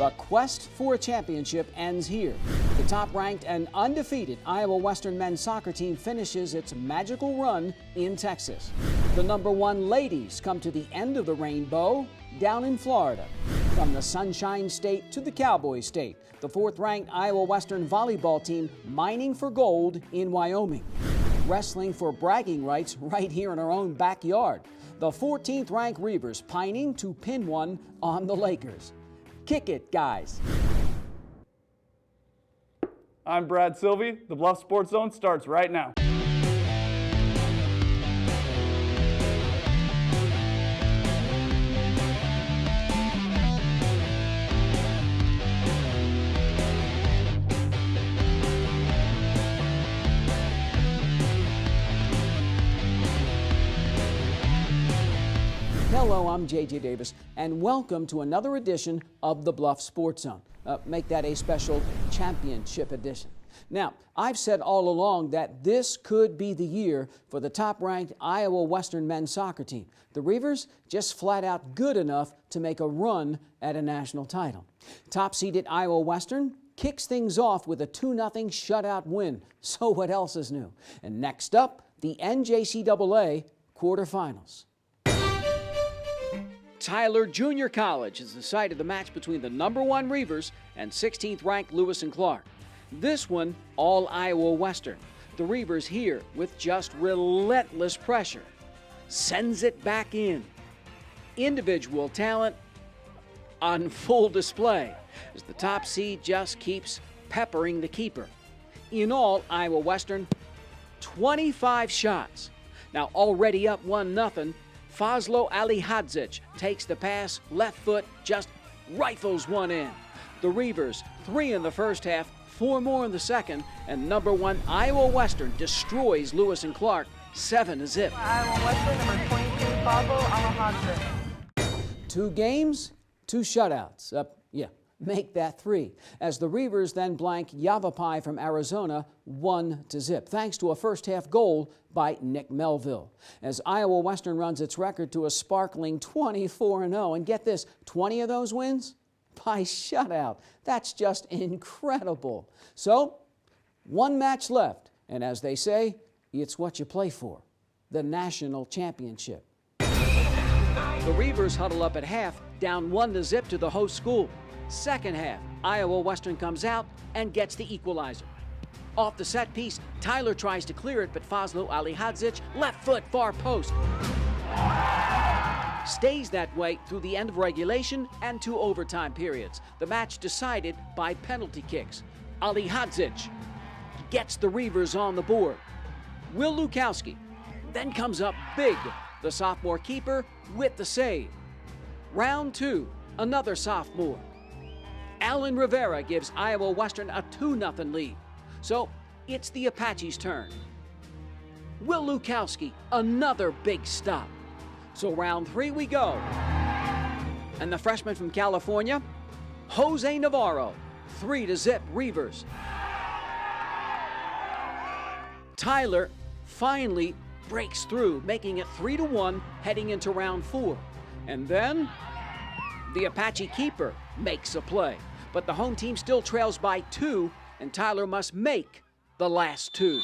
The quest for a championship ends here. The top-ranked and undefeated Iowa Western men's soccer team finishes its magical run in Texas. The #1 ladies come to the end of the rainbow down in Florida. From the Sunshine State to the Cowboy State, the 4th-ranked Iowa Western volleyball team mining for gold in Wyoming. Wrestling for bragging rights right here in our own backyard. The 14th-ranked Reavers pining to pin one on the Lakers. Kick it, guys. I'm Brad Sylvie. The Bluffs Sports Zone starts right now. Hello, I'm J.J. Davis, and welcome to another edition of the Bluffs Sports Zone. Make that a special championship edition. Now, I've said all along that this could be the year for the top-ranked Iowa Western men's soccer team. The Reavers just flat out good enough to make a run at a national title. Top-seeded Iowa Western kicks things off with a 2-0 shutout win. So what else is new? And next up, the NJCAA quarterfinals. Tyler Junior College is the site of the match between the #1 Reavers and 16th-ranked Lewis and Clark. This one, all Iowa Western. The Reavers here with just relentless pressure. Sends it back in. Individual talent on full display as the top seed just keeps peppering the keeper. In all, Iowa Western, 25 shots. Now already up 1-0. Fazlo Alihadzic takes the pass, left foot, just rifles one in. The Reavers, 3 in the first half, 4 more in the second, and #1 Iowa Western destroys Lewis and Clark 7-0. Iowa Western, number 22, Fazlo Alihadzic. 2 games, 2 shutouts. Make that 3. As the Reavers then blank Yavapai from Arizona 1-0, thanks to a first-half goal by Nick Melville. As Iowa Western runs its record to a sparkling 24-0, and get this, 20 of those wins by shutout. That's just incredible. So, 1 match left, and as they say, it's what you play for, the national championship. The Reavers huddle up at half, down 1-0 to the host school. Second half, Iowa Western comes out and gets the equalizer. Off the set piece, Tyler tries to clear it, but Fazlo Alihadzic, left foot, far post. Stays that way through the end of regulation and 2 overtime periods. The match decided by penalty kicks. Alihadzic gets the Reavers on the board. Will Lukowski then comes up big, the sophomore keeper with the save. Round 2, another sophomore. Alan Rivera gives Iowa Western a 2-0 lead. So it's the Apaches' turn. Will Lukowski, another big stop. So round 3 we go. And the freshman from California, Jose Navarro, 3-0 Reavers. Tyler finally breaks through, making it 3-1 heading into round 4. And then the Apache keeper makes a play. But the home team still trails by 2, and Tyler must make the last 2.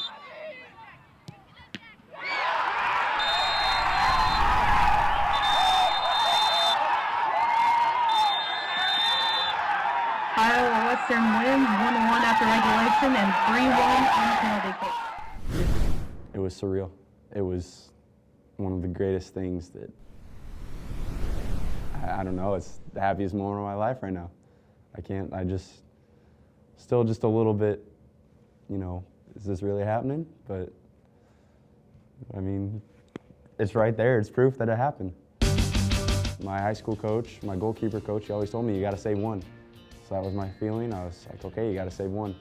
Iowa Western wins 1-1 after regulation and 3-1 on penalty kick. It was surreal. It was one of the greatest things that, I don't know, it's the happiest moment of my life right now. Still just a little bit, is this really happening? But, I mean, it's right there. It's proof that it happened. My high school coach, my goalkeeper coach, he always told me, you got to save 1. So that was my feeling. I was like, okay, you got to save 1.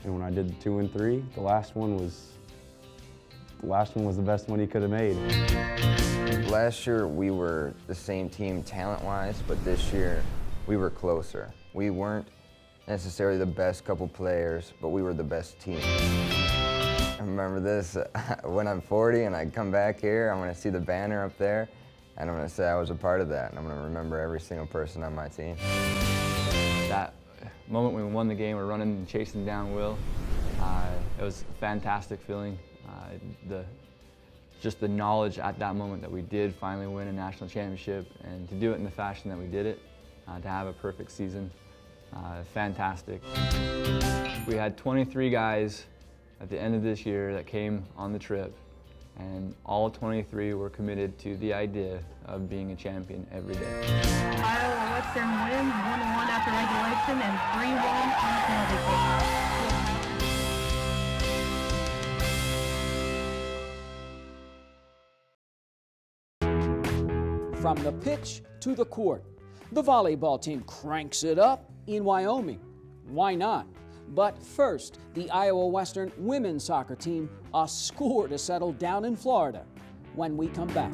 And when I did 2 and 3, the last one was the best one he could have made. Last year, we were the same team talent-wise, but this year, we were closer. We weren't necessarily the best couple players, but we were the best team. I remember this, when I'm 40 and I come back here, I'm gonna see the banner up there, and I'm gonna say I was a part of that, and I'm gonna remember every single person on my team. That moment when we won the game, we're running and chasing down Will. It was a fantastic feeling. Just the knowledge at that moment that we did finally win a national championship, and to do it in the fashion that we did it, to have a perfect season, fantastic. We had 23 guys at the end of this year that came on the trip, and all 23 were committed to the idea of being a champion every day. Iowa Western wins 1-1 after regulation and 3-1 on penalty kick. From the pitch to the court, the volleyball team cranks it up in Wyoming. Why not? But first, the Iowa Western women's soccer team, a score to settle down in Florida. When we come back.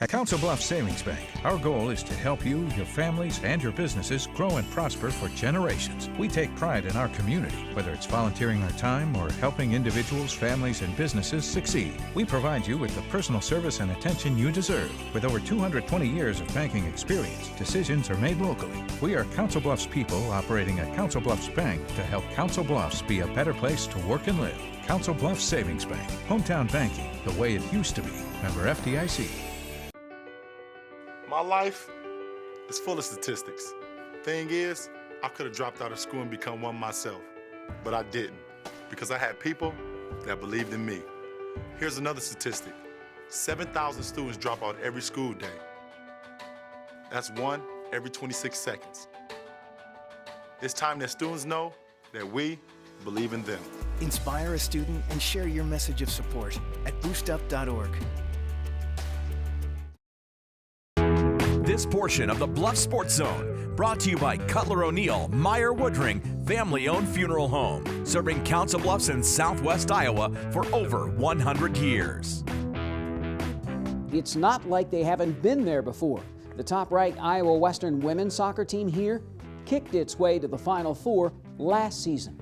At Council Bluffs Savings Bank, our goal is to help you, your families, and your businesses grow and prosper for generations. We take pride in our community, whether it's volunteering our time or helping individuals, families, and businesses succeed. We provide you with the personal service and attention you deserve. With over 220 years of banking experience, decisions are made locally. We are Council Bluffs people operating at Council Bluffs Bank to help Council Bluffs be a better place to work and live. Council Bluffs Savings Bank, hometown banking, the way it used to be. Member FDIC. My life is full of statistics. Thing is, I could have dropped out of school and become one myself, but I didn't, because I had people that believed in me. Here's another statistic. 7,000 students drop out every school day. That's one every 26 seconds. It's time that students know that we believe in them. Inspire a student and share your message of support at boostup.org. This portion of the Bluffs Sports Zone brought to you by Cutler O'Neill Meyer Woodring family-owned funeral home, serving Council Bluffs in Southwest Iowa for over 100 years. It's not like they haven't been there before. The top-ranked Iowa Western women's soccer team here kicked its way to the Final Four last season.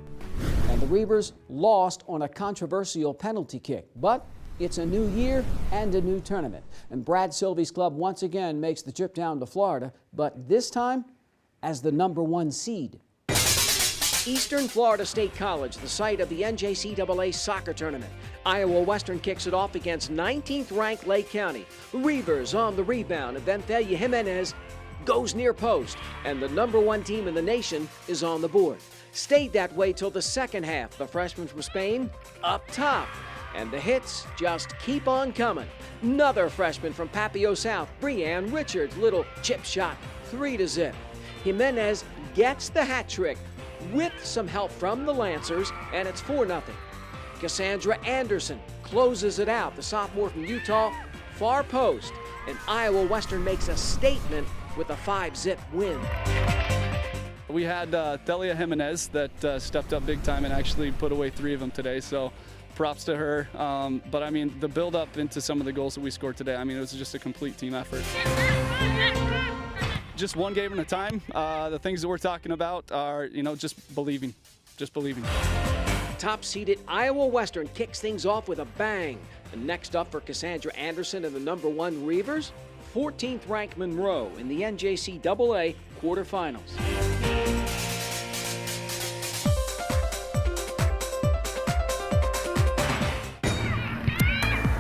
And the Reavers lost on a controversial penalty kick. But it's a new year and a new tournament. And Brad Silvy's club once again makes the trip down to Florida, but this time as the #1 seed. Eastern Florida State College, the site of the NJCAA soccer tournament. Iowa Western kicks it off against 19th-ranked Lake County. Reavers on the rebound, and then Thalia Jimenez goes near post, and the #1 team in the nation is on the board. Stayed that way till the second half. The freshman from Spain up top. And the hits just keep on coming. Another freshman from Papio South, Breanne Richards, little chip shot, 3-0. Jimenez gets the hat trick with some help from the Lancers, and it's 4-0. Cassandra Anderson closes it out, the sophomore from Utah, far post, and Iowa Western makes a statement with a 5-0 win. We had Thalia Jimenez that stepped up big time and actually put away 3 of them today, so props to her. But I mean, the build up into some of the goals that we scored today, I mean, it was just a complete team effort. Just one game at a time. The things that we're talking about are, just believing. Top-seeded Iowa Western kicks things off with a bang. And next up for Cassandra Anderson and the #1 Reavers, 14th-ranked Monroe in the NJCAA quarterfinals.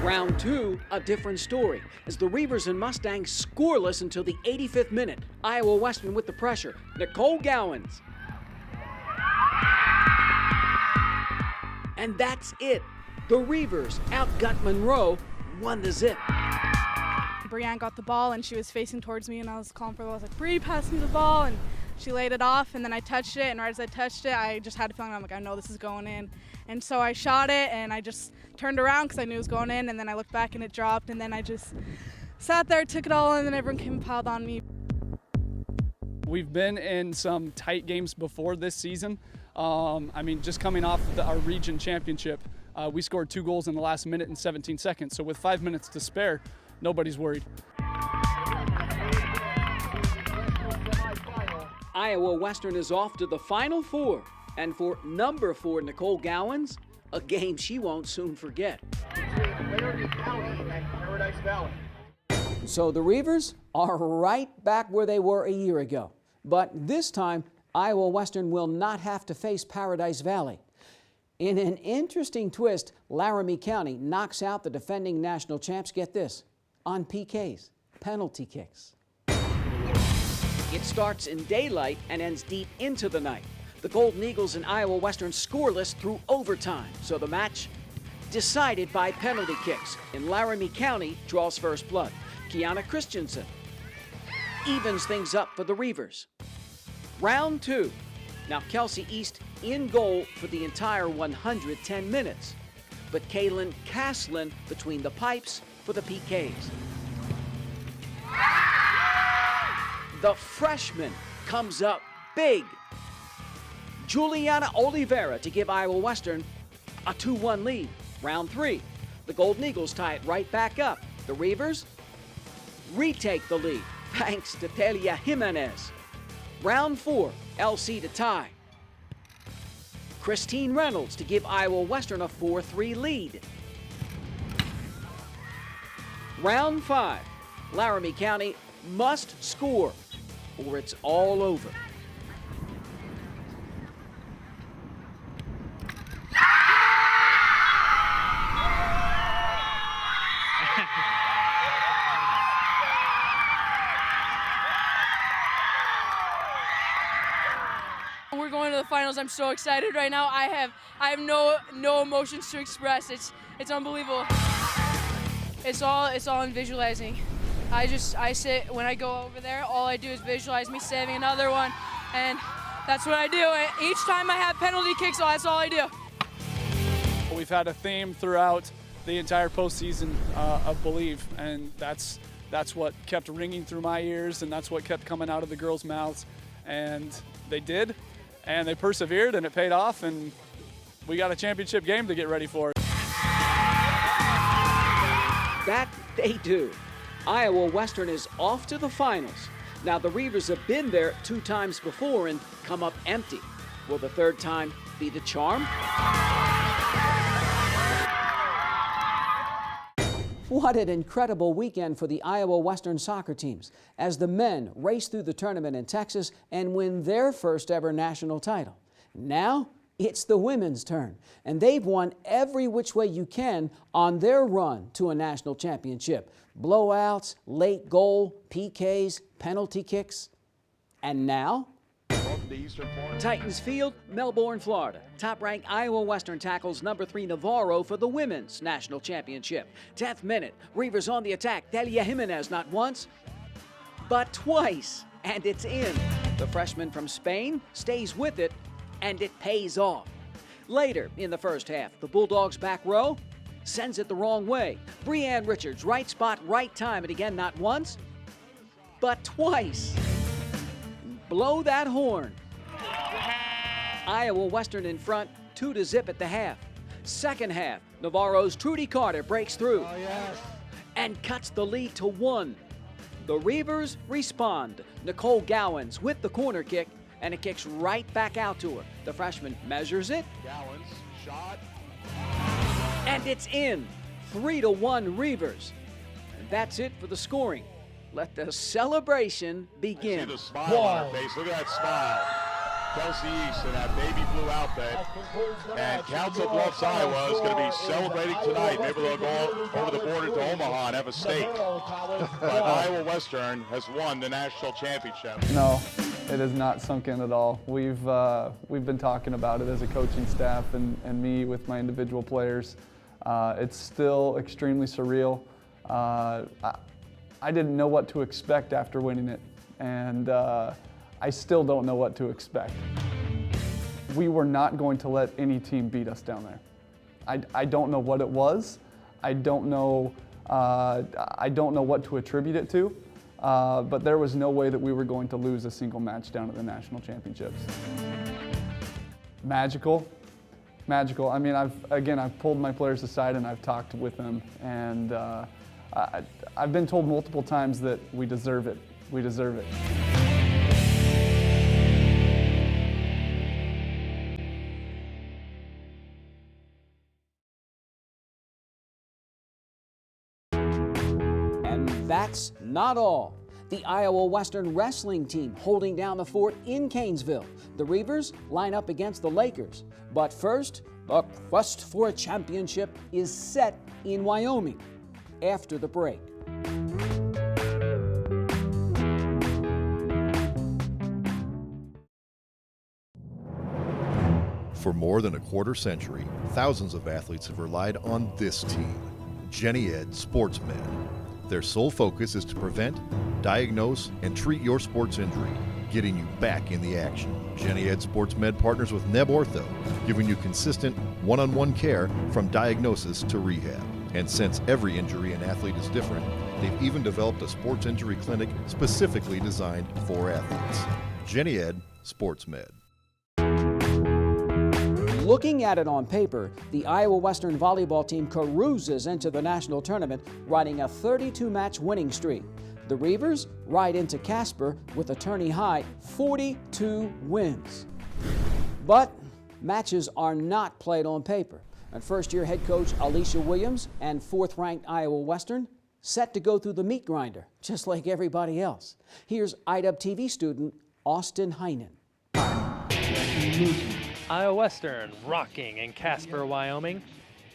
Round 2, a different story, as the Reavers and Mustangs scoreless until the 85th minute. Iowa Western with the pressure. Nicole Gowans. And that's it. The Reavers outgut Monroe 1-0. Breanne got the ball and she was facing towards me, and I was calling for the ball. I was like, Bree, pass me the ball. And she laid it off, and then I touched it, and right as I touched it, I just had a feeling, I'm like, I know this is going in. And so I shot it, and I just turned around because I knew it was going in, and then I looked back and it dropped, and then I just sat there, took it all in, and then everyone came and piled on me. We've been in some tight games before this season. I mean, just coming off our region championship, we scored 2 goals in the last minute and 17 seconds. So with 5 minutes to spare, nobody's worried. Iowa Western is off to the Final Four. And for #4 Nicole Gowans, a game she won't soon forget. County at Paradise Valley. So the Reavers are right back where they were a year ago. But this time, Iowa Western will not have to face Paradise Valley. In an interesting twist, Laramie County knocks out the defending national champs, get this, on PKs, penalty kicks. It starts in daylight and ends deep into the night. The Golden Eagles and Iowa Western scoreless through overtime. So the match decided by penalty kicks. In Laramie County, draws first blood. Kiana Christensen evens things up for the Reavers. Round 2. Now Kelsey East in goal for the entire 110 minutes. But Kaylin Caslin between the pipes for the PKs. The freshman comes up big. Juliana Oliveira to give Iowa Western a 2-1 lead. Round 3. The Golden Eagles tie it right back up. The Reavers retake the lead thanks to Telia Jimenez. Round 4. LC to tie. Christine Reynolds to give Iowa Western a 4-3 lead. Round 5. Laramie County must score or it's all over. We're going to the finals. I'm so excited right now. I have no emotions to express. It's unbelievable. It's all in visualizing. I sit when I go over there. All I do is visualize me saving another one, and that's what I do. And each time I have penalty kicks, that's all I do. We've had a theme throughout the entire postseason of believe, and that's what kept ringing through my ears, and that's what kept coming out of the girls' mouths, and they did, and they persevered, and it paid off, and we got a championship game to get ready for. That they do. Iowa Western is off to the finals. Now the Reavers have been there 2 times before and come up empty. Will the third time be the charm? What an incredible weekend for the Iowa Western soccer teams as the men race through the tournament in Texas and win their first ever national title. Now it's the women's turn, and they've won every which way you can on their run to a national championship. Blowouts, late goal, PKs, penalty kicks. And now, Titans Field, Melbourne, Florida. Top-ranked Iowa Western tackles number 3 Navarro for the women's national championship. 10th minute, Reavers on the attack. Delia Jimenez not once, but twice, and it's in. The freshman from Spain stays with it, and it pays off. Later in the first half, the Bulldogs' back row sends it the wrong way. Breanne Richards, right spot, right time, and again, not once, but twice. Blow that horn. Iowa Western in front, 2-0 at the half. Second half, Navarro's Trudy Carter breaks through and cuts the lead to 1. The Reavers respond. Nicole Gowans with the corner kick, and it kicks right back out to her. The freshman measures it. Gowans, shot. And it's in. 3-1 Reavers. And that's it for the scoring. Let the celebration begin. See the smile on her face. Look at that smile. Kelsey East in that baby blue outfit. And Council Bluffs, Iowa is going to be celebrating tonight. Maybe they'll go over the border to Omaha and have a steak. But Iowa Western has won the national championship. No, it has not sunk in at all. We've been talking about it as a coaching staff and me with my individual players. It's still extremely surreal. I didn't know what to expect after winning it, and I still don't know what to expect. We were not going to let any team beat us down there. I don't know what it was. I don't know what to attribute it to, but there was no way that we were going to lose a single match down at the national championships. Magical. I mean, I've pulled my players aside and I've talked with them, and I've been told multiple times that we deserve it. We deserve it. that's not all. The Iowa Western wrestling team holding down the fort in Canesville. The Reavers line up against the Lakers. But first, the quest for a championship is set in Wyoming after the break. For more than a quarter century, thousands of athletes have relied on this team, Jenny Ed Sports Med. Their sole focus is to prevent, diagnose, and treat your sports injury, getting you back in the action. Jenny Ed Sports Med partners with Neb Ortho, giving you consistent one-on-one care from diagnosis to rehab. And since every injury an athlete is different, they've even developed a sports injury clinic specifically designed for athletes. Jenny Ed Sports Med. Looking at it on paper, the Iowa Western volleyball team carouses into the national tournament, riding a 32-match winning streak. The Reavers ride into Casper with a tourney-high 42 wins. But matches are not played on paper. And first-year head coach Alicia Williams and fourth-ranked Iowa Western set to go through the meat grinder, just like everybody else. Here's IWTV student Austin Heinen. Iowa Western rocking in Casper, Wyoming.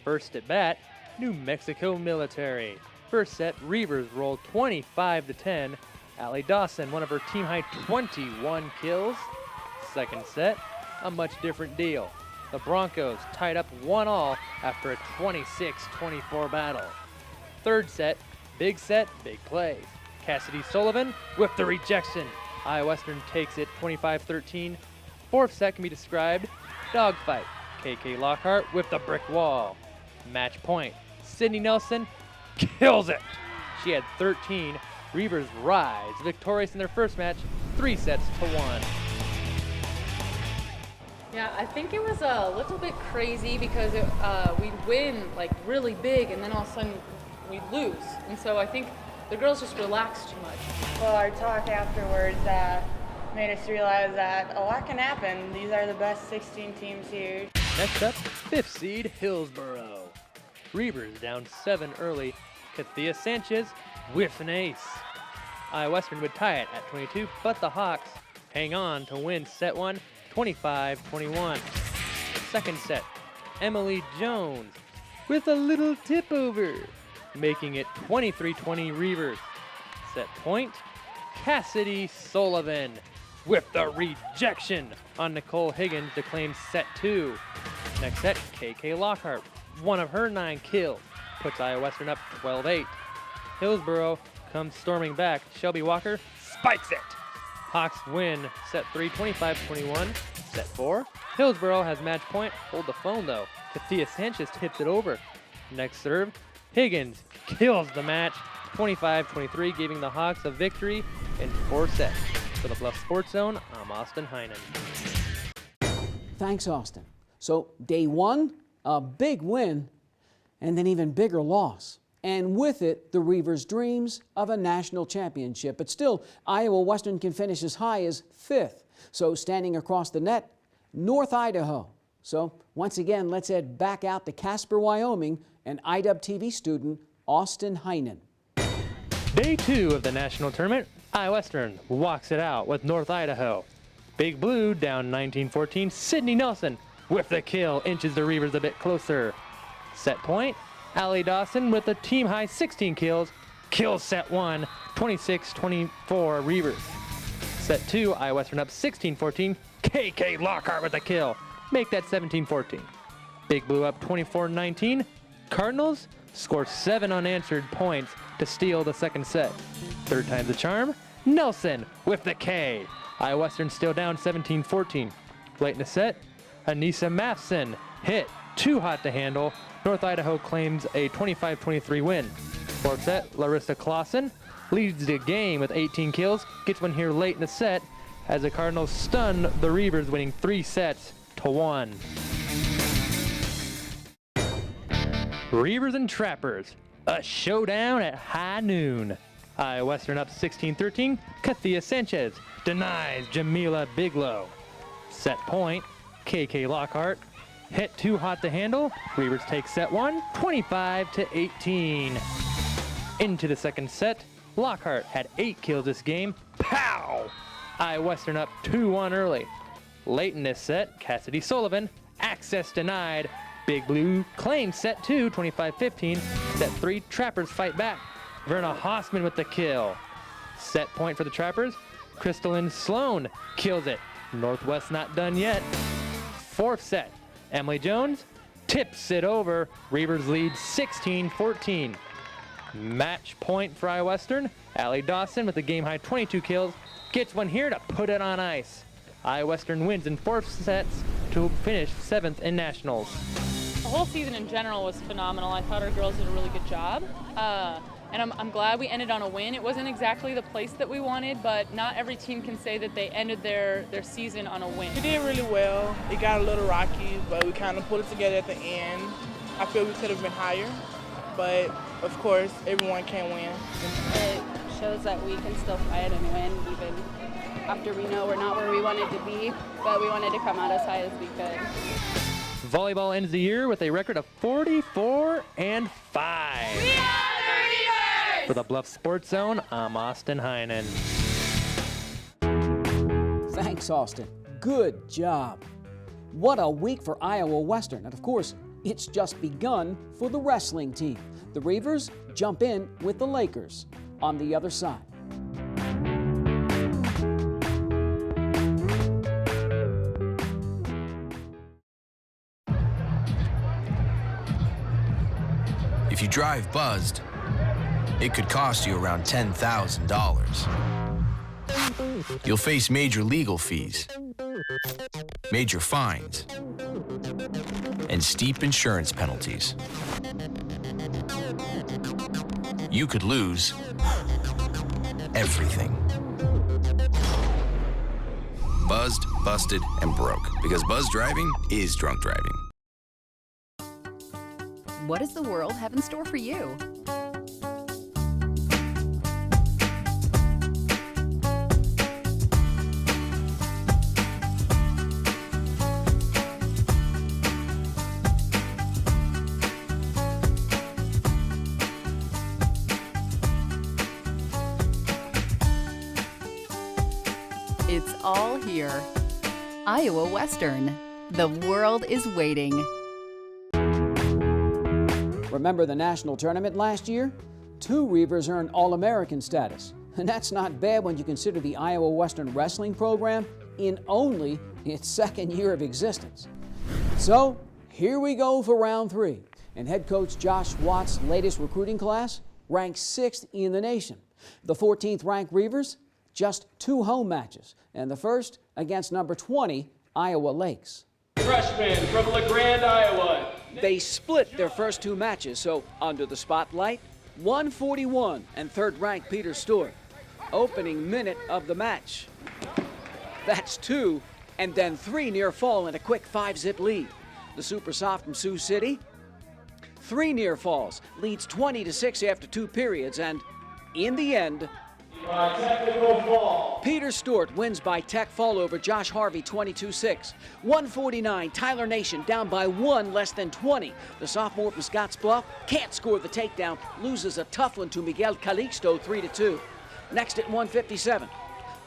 First at bat, New Mexico Military. First set, Reavers rolled 25-10. Allie Dawson, one of her team-high 21 kills. Second set, a much different deal. The Broncos tied up 1-1 after a 26-24 battle. Third set, big plays. Cassidy Sullivan with the rejection. Iowa Western takes it 25-13. Fourth set can be described dogfight. KK Lockhart with the brick wall. Match point. Sydney Nelson kills it. She had 13. Reavers rise victorious in their first match, 3-1. Yeah, I think it was a little bit crazy because we'd win like really big and then all of a sudden we'd lose. And so I think the girls just relaxed too much. Well, our talk afterwards made us realize that a lot can happen. These are the best 16 teams here. Next up, 5th seed Hillsboro. Reavers down 7 early. Kathia Sanchez with an ace. Iowa Western would tie it at 22, but the Hawks hang on to win set 1, 25-21. Second set, Emily Jones with a little tip over, making it 23-20 Reavers. Set point, Cassidy Sullivan with the rejection on Nicole Higgins to claim set 2. Next set, KK Lockhart, one of her 9 kills, puts Iowa Western up 12-8. Hillsboro comes storming back. Shelby Walker spikes it. Hawks win set 3, 25-21. Set 4, Hillsboro has match point. Hold the phone though. Kathia Sanchez tips it over. Next serve, Higgins kills the match. 25-23, giving the Hawks a victory in 4 sets. For the Bluffs Sports Zone, I'm Austin Heinen. Thanks, Austin. So day 1, a big win, and then even bigger loss. And with it, the Reavers' dreams of a national championship. But still, Iowa Western can finish as high as 5th. So standing across the net, North Idaho. So once again, let's head back out to Casper, Wyoming, and IWTV student Austin Heinen. Day 2 of the national tournament, Iowa Western walks it out with North Idaho. Big Blue down 19-14. Sydney Nelson with the kill inches the Reavers a bit closer. Set point, Allie Dawson with a team-high 16 kills, kills set 1, 26-24 Reavers. Set 2, Iowa Western up 16-14. KK Lockhart with a kill, make that 17-14. Big Blue up 24-19. Cardinals score 7 unanswered points to steal the second set. Third time's the charm, Nelson with the K. Iowa Western still down 17-14. Late in the set, Anissa Mathson hit too hot to handle. North Idaho claims a 25-23 win. Fourth set, Larissa Clausen leads the game with 18 kills. Gets one here late in the set as the Cardinals stun the Reavers, winning 3-1. Reavers and Trappers, a showdown at high noon. Iowa Western up 16-13. Kathia Sanchez denies Jamila Bigelow. Set point, KK Lockhart hit too hot to handle. Reavers take set 1, 25-18. Into the second set, Lockhart had 8 kills this game. Pow! Iowa Western up 2-1 early. Late in this set, Cassidy Sullivan, access denied. Big Blue claims set 2, 25-15. Set 3, Trappers fight back. Verna Hossman with the kill. Set point for the Trappers. Crystalline Sloan kills it. Northwest not done yet. 4th set, Emily Jones tips it over. Reavers lead 16-14. Match point for Iowa Western. Allie Dawson with a game-high 22 kills gets one here to put it on ice. Iowa Western wins in 4 sets to finish 7th in nationals. The whole season in general was phenomenal. I thought our girls did a really good job. And I'm glad we ended on a win. It wasn't exactly the place that we wanted, but not every team can say that they ended their season on a win. We did really well. It got a little rocky, but we kind of pulled it together at the end. I feel we could have been higher, but of course, everyone can win. It shows that we can still fight and win, even after we know we're not where we wanted to be, but we wanted to come out as high as we could. Volleyball ends the year with a record of 44-5. For the Bluffs Sports Zone, I'm Austin Heinen. Thanks, Austin. Good job. What a week for Iowa Western. And of course, it's just begun for the wrestling team. The Reavers jump in with the Lakers on the other side. If you drive buzzed, it could cost you around $10,000. You'll face major legal fees, major fines, and steep insurance penalties. You could lose everything. Buzzed, busted, and broke, because buzz driving is drunk driving. What does the world have in store for you? It's all here. Iowa Western. The world is waiting. Remember the national tournament last year? 2 Reavers earned All-American status. And that's not bad when you consider the Iowa Western wrestling program in only its 2nd year of existence. So, here we go for round 3. And head coach Josh Watt's latest recruiting class ranks 6th in the nation. The 14th ranked Reavers, just 2 home matches, and the first against number 20, Iowa Lakes. Freshman from LeGrand, Iowa. They split their first 2 matches, so under the spotlight, 141 and 3rd-ranked Peter Stewart. Opening minute of the match. That's 2, and then 3 near fall and a quick 5-zip lead. The Super Soft from Sioux City, 3 near falls, leads 20-6 after 2 periods, and in the end, technical fall. Peter Stewart wins by tech fall over Josh Harvey 22-6. 149, Tyler Nation down by 1 less than 20. The sophomore from Scottsbluff can't score the takedown, loses a tough one to Miguel Calixto 3-2. Next at 157,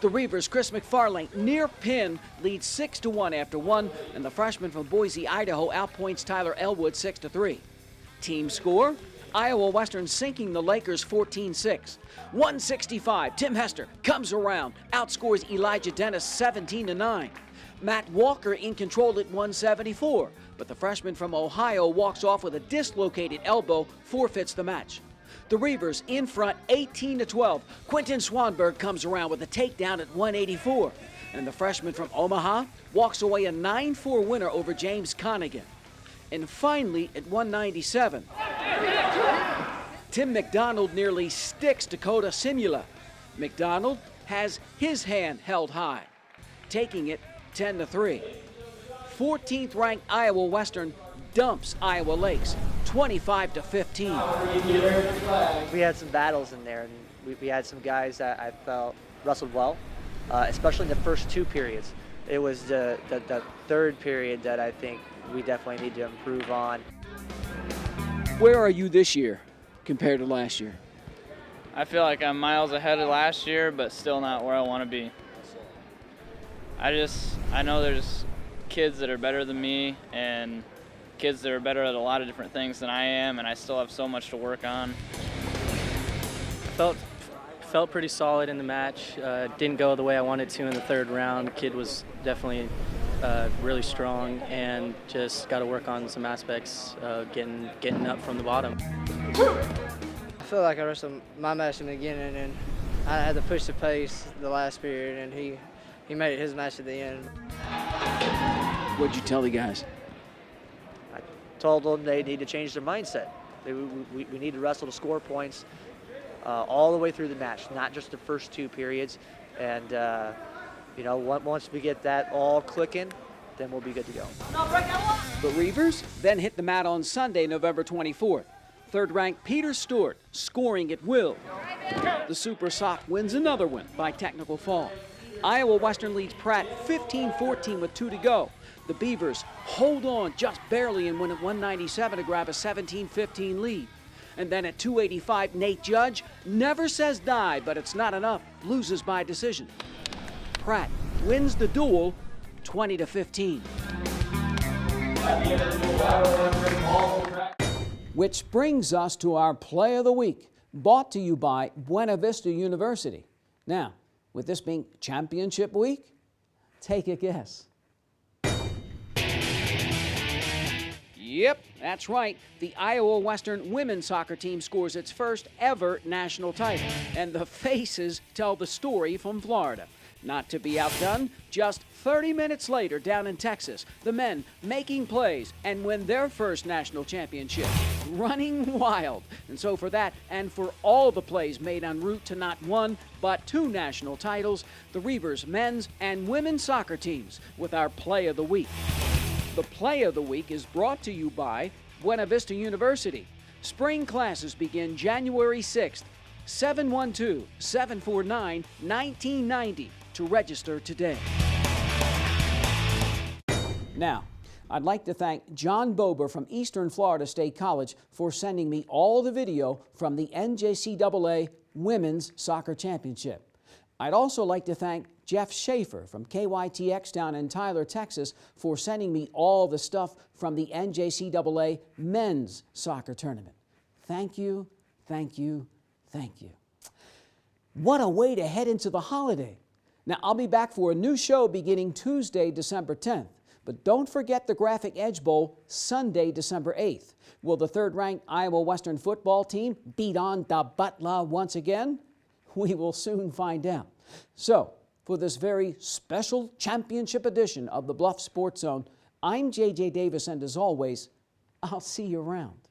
the Reavers' Chris McFarlane near pin leads 6-1 after 1, and the freshman from Boise, Idaho outpoints Tyler Elwood 6-3. Team score, Iowa Western sinking the Lakers 14-6. 165, Tim Hester comes around, outscores Elijah Dennis 17-9. Matt Walker in control at 174, but the freshman from Ohio walks off with a dislocated elbow, forfeits the match. The Reavers in front 18-12. Quentin Swanberg comes around with a takedown at 184. And the freshman from Omaha walks away a 9-4 winner over James Connigan. And finally, at 197, Tim McDonald nearly sticks Dakota Simula. McDonald has his hand held high, taking it 10-3. 14th ranked Iowa Western dumps Iowa Lakes 25-15. We had some battles in there, and we had some guys that I felt wrestled well, especially in the first 2 periods. It was the 3rd period that I think we definitely need to improve on. Where are you this year compared to last year? I feel like I'm miles ahead of last year, but still not where I want to be. I know there's kids that are better than me and kids that are better at a lot of different things than I am, and I still have so much to work on. Felt pretty solid in the match. Didn't go the way I wanted to in the third round. Kid was definitely really strong, and just got to work on some aspects, getting up from the bottom. I feel like I wrestled my match in the beginning, and I had to push the pace the last period, and he made it his match at the end. What'd you tell the guys? I told them they need to change their mindset. We need to wrestle to score points all the way through the match, not just the first 2 periods. And once we get that all clicking, then we'll be good to go. The Reavers then hit the mat on Sunday, November 24th. Third-ranked Peter Stewart scoring at will. The Super Sock wins another one by technical fall. Iowa Western leads Pratt 15-14 with 2 to go. The Beavers hold on just barely and win at 197 to grab a 17-15 lead. And then at 285, Nate Judge never says die, but it's not enough. Loses by decision. Pratt wins the duel 20-15. Which brings us to our play of the week, brought to you by Buena Vista University. Now, with this being championship week, take a guess. Yep, that's right. The Iowa Western women's soccer team scores its first ever national title. And the faces tell the story from Florida. Not to be outdone, just 30 minutes later down in Texas, the men making plays and win their first national championship. Running wild. And so for that and for all the plays made en route to not 1 but 2 national titles, the Reavers men's and women's soccer teams with our play of the week. The play of the week is brought to you by Buena Vista University. Spring classes begin January 6th. 712-749-1990 to register today. Now, I'd like to thank John Bober from Eastern Florida State College for sending me all the video from the NJCAA Women's Soccer Championship. I'd also like to thank Jeff Schaefer from KYTX down in Tyler, Texas, for sending me all the stuff from the NJCAA Men's Soccer Tournament. Thank you, thank you, thank you. What a way to head into the holiday. Now, I'll be back for a new show beginning Tuesday, December 10th. But don't forget the Graphic Edge Bowl Sunday, December 8th. Will the third-ranked Iowa Western football team beat on the Butler once again? We will soon find out. So, for this very special championship edition of the Bluffs Sports Zone, I'm J.J. Davis, and as always, I'll see you around.